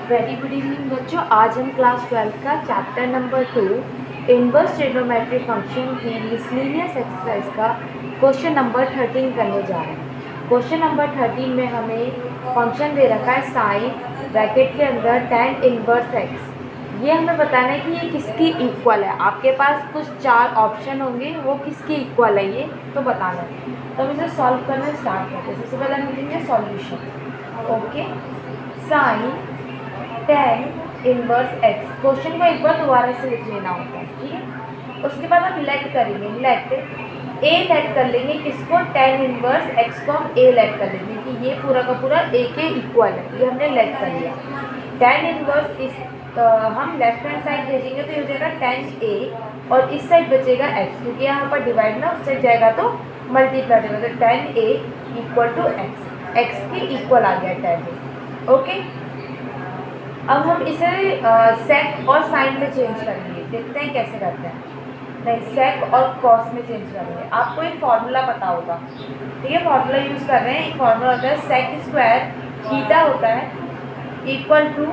Very good evening बच्चों। आज हम क्लास 12 का chapter number 2 inverse trigonometry function की मिसलेनियस एक्सरसाइज का क्वेश्चन नंबर 13 करने जा रहे हैं। क्वेश्चन नंबर 13 में हमें फंक्शन दे रखा है साइन ब्रैकेट के अंदर tan इनवर्स एक्स। ये हमें बताना है कि ये किसकी इक्वल है। आपके पास कुछ 4 ऑप्शन होंगे, वो किसकी इक्वल है ये तो बताना है। तो हम इसे सॉल्व करना स्टार्ट करते हैं। सबसे पहले हम लिखेंगे solution. Okay, sine tan inverse x. Question को एक बार दोबारा से लिख लेना होता है, ठीक है। उसके बाद हम लेट करेंगे, लेट ए लेट कर लेंगे किसको, tan इनवर्स एक्स को हम ए लेट कर लेंगे कि ये पूरा का पूरा ए के इक्वल है। ये हमने लेट कर लिया। tan इनवर्स इस हम लेफ्ट हैंड साइड भेजेंगे तो ये हो जाएगा tan ए और इस साइड बचेगा x, क्योंकि यहाँ पर डिवाइड ना उस साइड जाएगा तो मल्टीप्लाई होगा। तो tan A equal to x, x के इक्वल आ गया tan ए। ओके, अब हम इसे सेक और साइन में चेंज करेंगे। देखते हैं कैसे करते हैं। नहीं, सेक और कॉस में चेंज करेंगे। आपको एक फॉर्मूला पता होगा, ठीक है। फॉर्मूला यूज़ कर रहे हैं। एक फॉर्मूला होता है सेक स्क्वायर थीटा होता है इक्वल टू,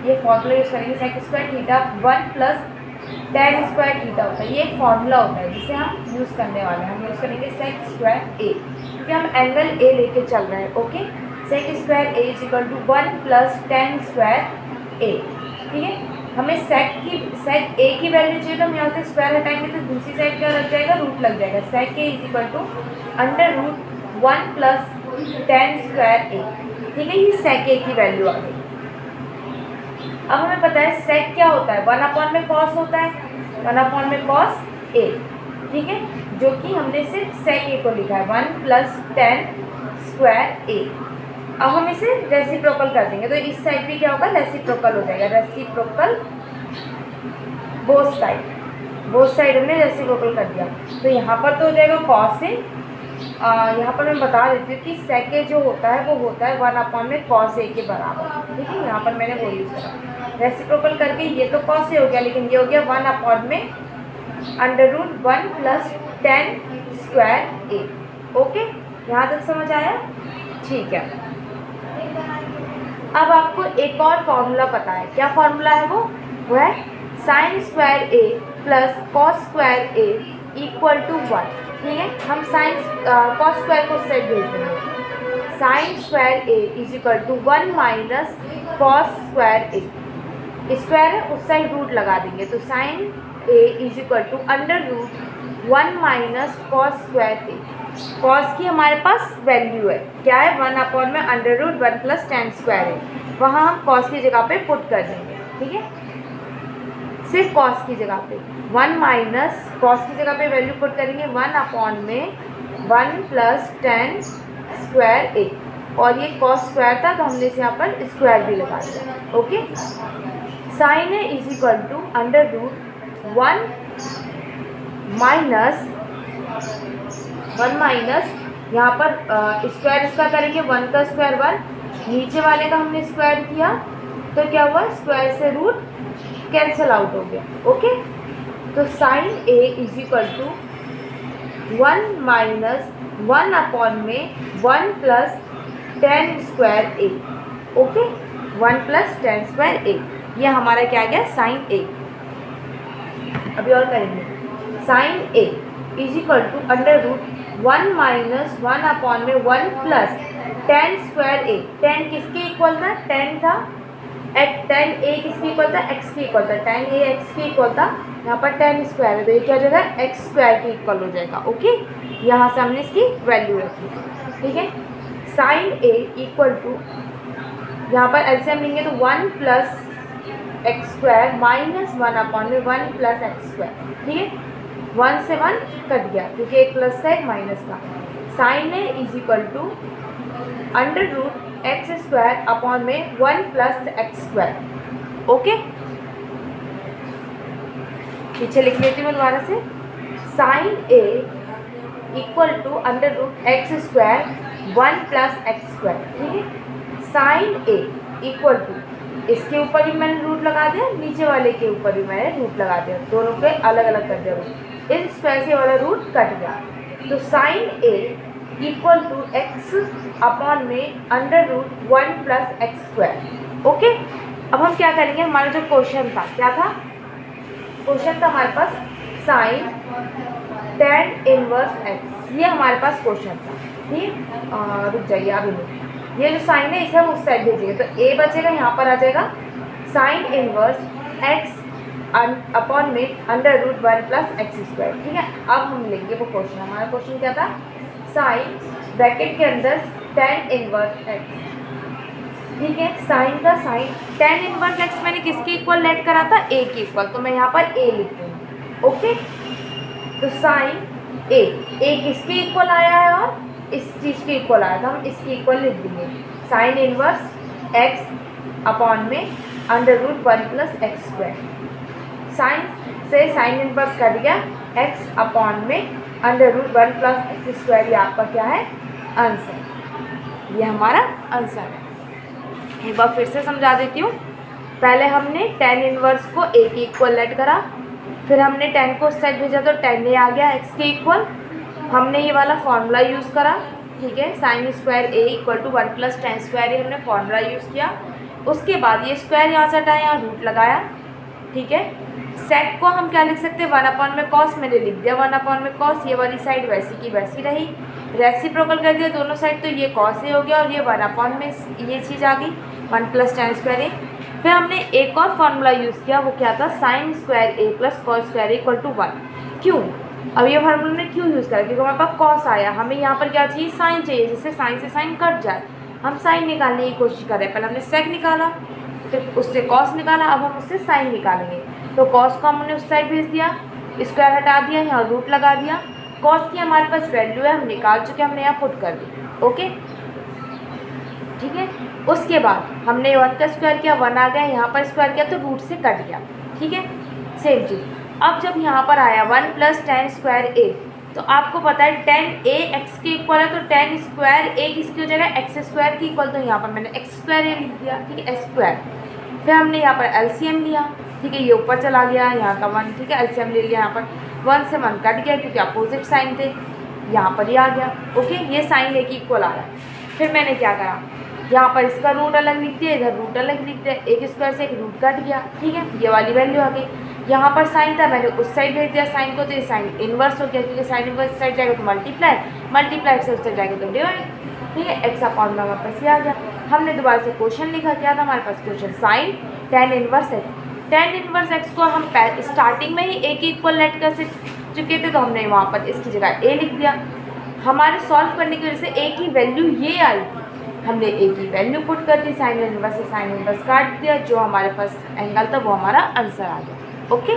ये फॉर्मूला यूज़ करेंगे, sec square theta 1 plus tan square theta होता है। ये एक फॉर्मूला होता है जिसे हम यूज़ करने वाले हैं। हम यूज़ करेंगे सेक स्क्वायर ए, क्योंकि हम एंगल ए लेके चल रहे हैं। Okay, sec square A is equal to 1 plus tan square A, ठीक है। हमें सेक ए की वैल्यू चाहिए, तो हम यहाँ से स्क्वायर हटाएंगे तो दूसरी साइड क्या लग जाएगा, रूट लग जाएगा। Sec A is equal to under root 1 plus tan square A, ठीक है। ये सेक ए की वैल्यू आ गई। अब हमें पता है सेक क्या होता है, 1 में कॉस होता है, 1 में कॉस ए, ठीक है। जो कि हमने सिर्फ सेक ए को लिखा है 1 प्लस tan स्क्वायर ए। अब हम इसे रेसिप्रोकल कर देंगे तो इस साइड भी क्या होगा, रेसिप्रोकल हो जाएगा। रेसिप्रोकल बोथ साइड हमने रेसिप्रोकल कर दिया। तो यहाँ पर तो हो जाएगा कॉस ए। यहाँ पर मैं बता देती हूँ कि सेक ए जो होता है वो होता है 1 में कॉस ए के बराबर, ठीक है। यहाँ पर मैंने वो यूज़ करा रेसिप्रोकल करके। ये तो कॉस ए हो गया, लेकिन ये हो गया 1 में under root 1 plus tan square A. Okay, यहाँ तक समझ आया, ठीक है। अब आपको एक और फॉर्मूला पता है। क्या फॉर्मूला है वो है sine square A plus cos square A equal to 1, ठीक है। हम साइन कॉस स्क्वायर को उस साइड भेज देंगे। Sine square A is equal to 1 minus cos square A, square है उस साइड रूट लगा देंगे। तो sine A is equal to under root 1 minus cos square A. Cos की हमारे पास वैल्यू है, क्या है, 1 में under root 1 plus tan square है। वहाँ हम कॉस की जगह पे पुट कर देंगे, ठीक है। सिर्फ कॉस की जगह पे 1 माइनस कॉस की जगह पे वैल्यू पुट करेंगे 1 में 1 प्लस tan स्क्वायर ए, और ये कॉस स्क्वायर था तो हमने इसे यहाँ पर स्क्वायर भी लगा दिया। Okay, sine A is equal to under root 1 minus यहाँ पर स्क्वायर इसका करेंगे 1 का स्क्वायर 1, नीचे वाले का हमने स्क्वायर किया तो क्या हुआ, स्क्वायर से रूट कैंसिल आउट हो गया। ओके, तो sine A is equal to 1 minus 1 में 1 plus tan square A. Okay, 1 plus tan square A, ये हमारा क्या आ गया, साइन ए। अभी और करेंगे, sine A is equal to under root 1 minus 1 में 1 plus tan square A. tan किसके इक्वल था, tan था, tan ए किसके इक्वल था, x के इक्वल था। tan ए x के इक्वल था, यहाँ पर tan स्क्वायर है तो ये क्या हो जाएगा, x स्क्वायर के इक्वल हो जाएगा। ओके, यहाँ से हमने इसकी वैल्यू रखी, ठीक है। साइन ए इक्वल टू, यहाँ पर एलसीएम लेंगे तो 1 प्लस एक्स स्क्वायर माइनस 1 में 1 प्लस एक्स स्क्वायर, ठीक है। 1 से 1 कट गया क्योंकि एक प्लस का एक माइनस का। Sine A is equal to under root x square upon में 1 प्लस एक्स स्क्वायर। ओके, पीछे लिख लेती हूँ दोबारा से। Sine A equal to under root x square 1 plus x square, ठीक है। साइन ए इक्वल टू, इसके ऊपर भी मैंने रूट लगा दिया, नीचे वाले के ऊपर भी मैंने रूट लगा दिया, दोनों के अलग अलग कर दिया रूट। इस स्क्वायर से वाला रूट कट गया तो sine A equal to X upon में under root 1 plus x square. Okay, अब हम क्या करेंगे, हमारा जो क्वेश्चन था क्या था, क्वेश्चन था हमारे पास साइन tan इनवर्स एक्स, ये हमारे पास क्वेश्चन था। ठीक, रुक जाइए अभी नहीं, ये जो साइन है इसे हम उस साइड भेजेंगे, तो ए बचेगा यहाँ पर आ जाएगा साइन इनवर्स एक्स अपॉन में under root 1 plus x square. ठीक है, अब हम लेंगे वो क्वेश्चन, हमारा क्वेश्चन क्या था, साइन ब्रैकेट के अंदर tan इनवर्स एक्स। ठीक है, साइन का साइन, tan इनवर्स एक्स मैंने किसके इक्वल लेट करा था, ए के इक्वल, तो मैं यहाँ पर ए लिख दूँगी। ओके, तो साइन ए किसके इक्वल आया है और इस चीज़ के इक्वल आया था, हम इसके इक्वल लिख देंगे, साइन इनवर्स एक्स अपॉन में under root 1 plus x square. Sine से साइन इनवर्स कर दिया, एक्स अपॉन में under root 1 plus x square, ये आपका क्या है, आंसर, ये हमारा आंसर है। एक बार फिर से समझा देती हूँ, पहले हमने tan इनवर्स को ए के इक्वल लेट करा, फिर हमने tan को उस साइड भेजा तो tan ए आ गया x के इक्वल, हमने ये वाला फॉर्मूला यूज़ करा। ठीक है, sine square A equal to 1 plus tan square, ये हमने फॉर्मूला यूज़ किया। उसके बाद ये स्क्वायर यहाँ से हटाया, यहाँ रूट लगाया। ठीक है, सेक को हम क्या लिख सकते हैं, 1 अपॉन में कॉस, मैंने लिख दिया 1 अपॉन में कॉस, ये वाली साइड वैसी की वैसी रही, रेसिप्रोकल कर दिया दोनों साइड, तो ये कॉस ए हो गया और ये 1 अपॉन में ये चीज़ आ गई 1 प्लस tan स्क्वायर ए। फिर हमने एक और फार्मूला यूज़ किया, वो क्या था, sine square A plus cos square equal to 1। क्यों, अब ये फार्मूला ने क्यों यूज़ करा, क्योंकि हमारे पास कॉस आया, हमें यहाँ पर क्या चाहिए, साइन चाहिए, जिससे साइन से साइन कट जाए, हम साइन निकालने की कोशिश कर रहे हैं। पहले हमने सेक निकाला, फिर उससे कॉस निकाला, अब हम उससे साइन निकालेंगे। तो कॉस को हमने उस साइड भेज दिया, स्क्वायर हटा दिया, यहाँ रूट लगा दिया, कॉस की हमारे पास वैल्यू है, हम निकाल चुके, हमने यहाँ पुट कर दी। ओके, ठीक है, उसके बाद हमने 1 का स्क्वायर किया, 1 आ गया, यहाँ पर स्क्वायर किया तो रूट से कट गया। ठीक है, सेम चीज़। अब जब यहाँ पर आया 1 प्लस tan स्क्वायर ए, तो आपको पता है tan ए एक्स के इक्वल है, तो tan स्क्वायर ए किसकी हो जाएगा, एक्स स्क्वायर की इक्वल, तो यहाँ पर मैंने एक्स स्क्वायर ए लिख दिया। ठीक है, स्क्वायर, फिर हमने यहाँ पर एलसीएम लिया। ठीक है, ये ऊपर चला गया, यहाँ का 1, ठीक है, एलसीएम ले लिया, यहाँ पर 1 से 1 कट गया क्योंकि अपोजिट साइन थे, यहाँ पर ये आ गया। ओके, ये साइन ए की इक्वल आ रहा है। फिर मैंने क्या करा, यहाँ पर इसका रूट अलग लिख दिया, इधर रूट अलग लिख दिया, एक स्क्वायर से एक रूट कट गया। ठीक है, ये वाली वैल्यू आ गई। यहाँ पर साइन था, मैंने उस साइड भेज दिया साइन को, तो ये साइन इन्वर्स हो गया, क्योंकि साइन इन्वर्स इस साइड जाएगा तो मल्टीप्लाई से उस साइड जाएगा तो डिवाइड। ठीक है, एक्स अपॉन में हमारे पास ये आ गया। हमने दोबारा से क्वेश्चन लिखा, क्या था हमारे पास question, sine tan inverse X. tan inverse X को हम स्टार्टिंग में ही ए की इक्वल लेट कर चुके थे, तो हमने वहाँ पर इसकी जगह ए लिख दिया। हमारे सॉल्व करने की वजह से ए की वैल्यू ये आई थी, हमने ए की वैल्यू पुट कर दी, साइन इनवर्स से साइन इनवर्स काट दिया, जो हमारे पास एंगल था वो हमारा आंसर आ गया। ओके।